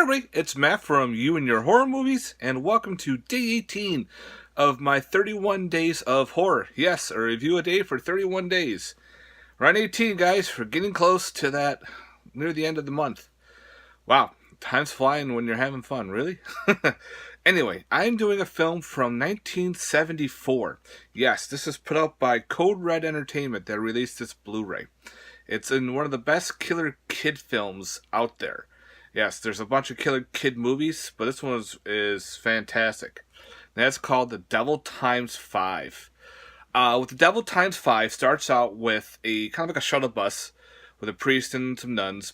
everybody, it's Matt from You and Your Horror Movies, and welcome to day 18 of my 31 days of horror. Yes, a review a day for 31 days. We're on 18, guys. We're getting close to that, near the end of the month. Wow, time's flying when you're having fun, really? Anyway, I'm doing a film from 1974. Yes, this is put out by Code Red Entertainment that released this Blu-ray. It's in one of the best killer kid films out there. Yes, there's a bunch of killer kid movies, but this one is fantastic. And that's called The Devil Times 5. With The Devil Times 5 starts out with a kind of like a shuttle bus with a priest and some nuns.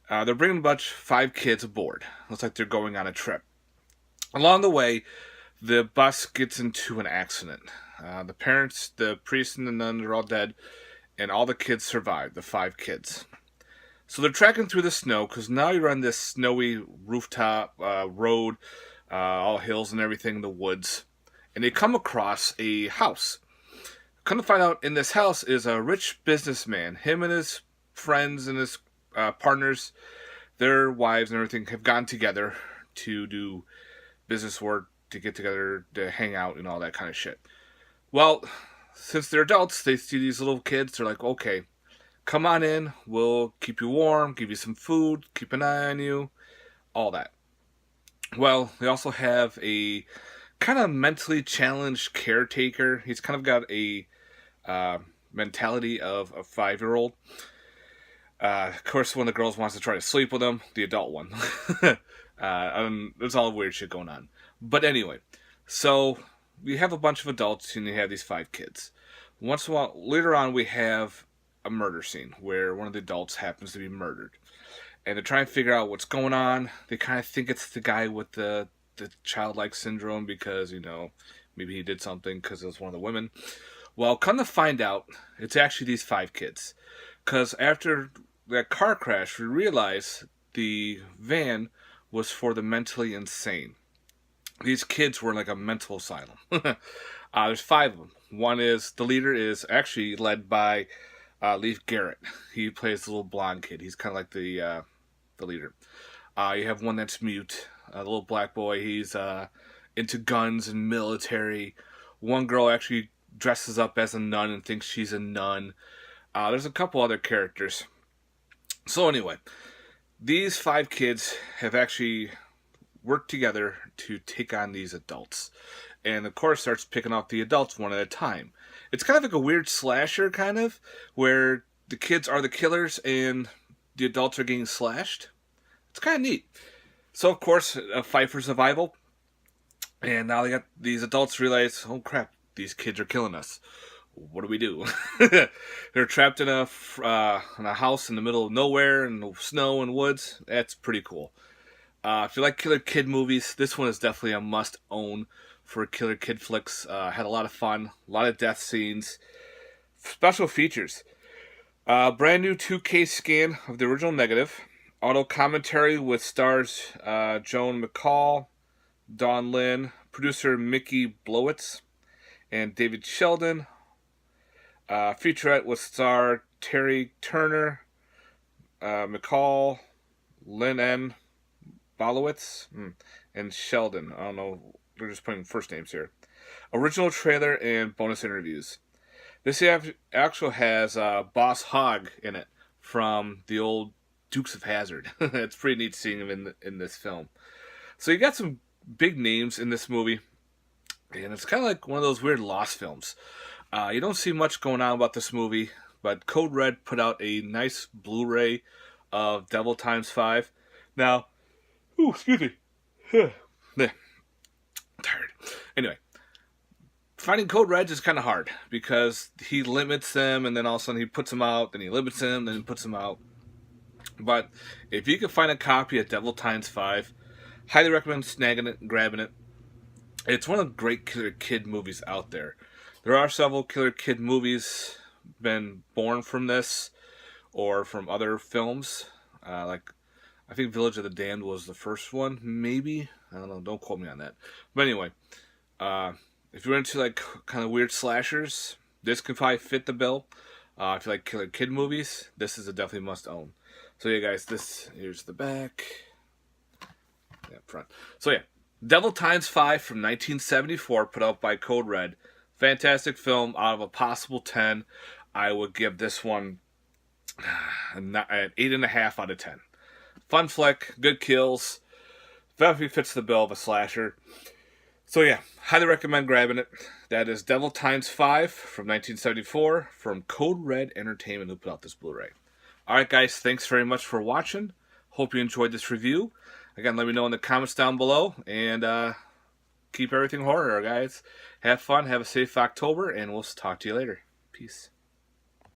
They're bringing five kids aboard. Looks like they're going on a trip. Along the way, the bus gets into an accident. The parents, the priest, and the nuns are all dead, and all the kids survive, the five kids. So they're trekking through the snow, because now you're on this snowy rooftop road, all hills and everything in the woods. And they come across a house. Come to find out, in this house is a rich businessman. Him and his friends and his partners, their wives and everything, have gone together to do business work, to get together, to hang out and all that kind of shit. Well, since they're adults, they see these little kids. They're like, okay, come on in. We'll keep you warm, give you some food, keep an eye on you, all that. Well, they also have a kind of mentally challenged caretaker. He's kind of got a mentality of a 5-year-old. Of course, one of the girls wants to try to sleep with him, the adult one. There's all weird shit going on. But anyway, so we have a bunch of adults and you have these five kids. Once in a while, later on, we have a murder scene where one of the adults happens to be murdered. And they're trying to figure out what's going on. They kind of think it's the guy with the childlike syndrome because, you know, maybe he did something because it was one of the women. Well, come to find out, it's actually these five kids. Because after that car crash, we realized the van was for the mentally insane. These kids were in like a mental asylum. There's five of them. The leader is actually led by Leif Garrett. He plays the little blonde kid. He's kind of like the leader. You have one that's mute, a little black boy. He's into guns and military. One girl actually dresses up as a nun and thinks she's a nun. There's a couple other characters. So anyway, these five kids have actually worked together to take on these adults. And of course starts picking off the adults one at a time. It's kind of like a weird slasher, kind of, where the kids are the killers and the adults are getting slashed. It's kind of neat. So, of course, a fight for survival. And now these adults realize, oh crap, these kids are killing us. What do we do? They're trapped in a house in the middle of nowhere in the snow and woods. That's pretty cool. If you like killer kid movies, this one is definitely a must-own for killer kid flicks. Had a lot of fun, a lot of death scenes, special features. Brand new 2K scan of the original negative. Auto commentary with stars Joan McCall, Dawn Lynn, producer Mickey Blowitz, and David Sheldon. Featurette with star Terry Turner, McCall, Lynn N. Bolowitz, and Sheldon. I don't know. They're just putting first names here. Original trailer and bonus interviews. This actually has Boss Hogg in it from the old Dukes of Hazzard. It's pretty neat seeing him in this film. So you got some big names in this movie, and it's kind of like one of those weird lost films. You don't see much going on about this movie, but Code Red put out a nice Blu-ray of Devil Times 5. Now, excuse me. Tired. Anyway, finding Code Red is kind of hard because he limits them, and then all of a sudden he puts them out, then he limits them, then he puts them out. But if you can find a copy of Devil Times 5, highly recommend snagging it and grabbing it. It's one of the great killer kid movies out there. There are several killer kid movies been born from this or from other films. Like, I think Village of the Damned was the first one, maybe. I don't know, don't quote me on that. But anyway, if you're into like kind of weird slashers, this can probably fit the bill. If you like killer kid movies, this is a definitely must own. So yeah, guys, here's the back. Yeah, front. So yeah, Devil Times 5 from 1974, put out by Code Red. Fantastic film. Out of a possible 10, I would give this one an 8.5 out of 10. Fun flick, good kills, definitely fits the bill of a slasher. So yeah, highly recommend grabbing it. That is Devil Times 5 from 1974 from Code Red Entertainment, who put out this Blu-ray. Alright guys, thanks very much for watching. Hope you enjoyed this review. Again, let me know in the comments down below, and keep everything horror, guys. Have fun, have a safe October, and we'll talk to you later. Peace.